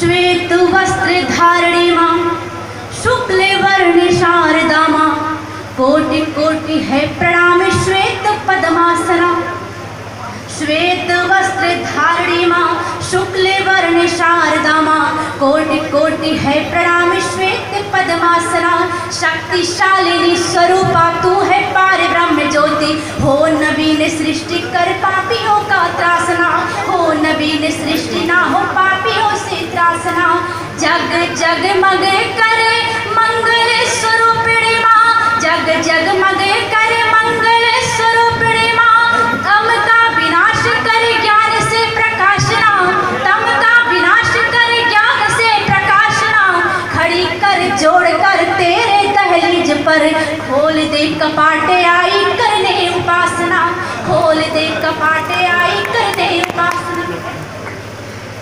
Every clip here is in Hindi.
श्वेत वस्त्र धारिणी माँ, शुक्ल वर्ण शारदा माँ, कोटि कोटि है प्रणाम श्वेत पद्मासना। श्वेत वस्त्र धारिणी माँ, शुक्ल वर्ण शारदा माँ, कोटि कोटि है प्रणाम श्वेत पद्मासना। शक्तिशालिनी स्वरूपा तू है पार ब्रह्म ज्योति, हो नवीन सृष्टि कर पापियों का त्रासना, हो नवीन सृष्टि ना हो पापियों से त्रासना। जग जगमग करे मंगल स्वरूपिणी माँ, जग जगमग करे मंगल स्वरूपिणी माँ, तम का विनाश कर ज्ञान से प्रकाशना, तम का विनाश कर ज्ञान से प्रकाशना। खड़ी कर जोड़ कर तेरे दहलीज पर, खोल दे कपाटे आई करने उपासना, खोल दे कपाटे आई करने उपासना।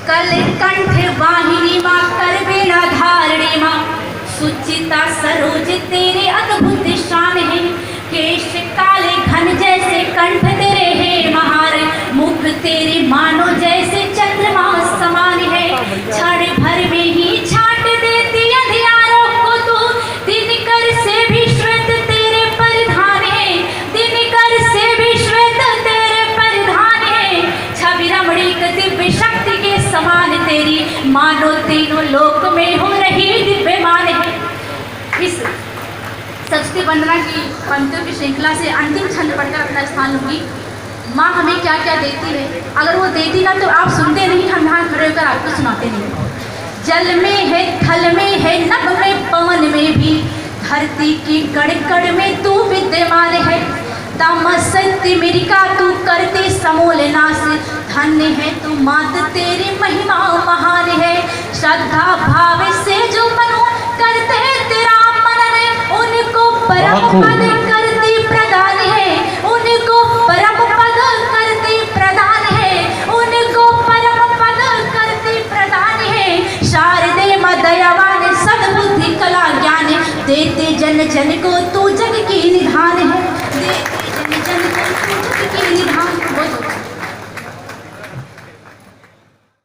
कल कंठ वाहिनी माँ, कर वीणा धारिणी माँ, सुचिता सरोज तेरे अद्भुत शान है। केश काले घन जैसे कंठ तेरे है महार, मुख तेरे मानो जैसे चंद्रमा समान है। क्षण भर में ही छाट देती अंधियारों को तू, दिनकर से भी श्वेत तेरे परिधान है, दिनकर से भी श्वेत तेरे परिधान है। छवि रमणीक दिव्य शक्ति के समान तेरी, मानो तीनों लोक में हो रही दिव्यमान है। इस सरस्वती वंदना की पंक्तियों की श्रृंखला से अंतिम छंद पढ़कर अपना स्थान लूंगी। माँ हमें क्या क्या देती है, अगर वो देती ना तो आप सुनते नहीं, हम यहाँ खड़े होकर आपको सुनाते नहीं। जल में है, थल में है, नभ में, पवन में भी, धरती की कण कण में तू विद्यमान है। तमस तिमिरिका तू करते समूल नाश, धन्य है तू मात तेरी महिमा महान है। श्रद्धा भाव से जो मनो करते तेरा मनन, उनको परम पद करती प्रदान है, उनको परम पद करती प्रदान है, उनको परम पद करती प्रदान है। शारदे माँ दयावान सद्बुद्धि कला ज्ञान, देते जन जन को तू जग की निधान है, देते जन जन को तू जग की निधान।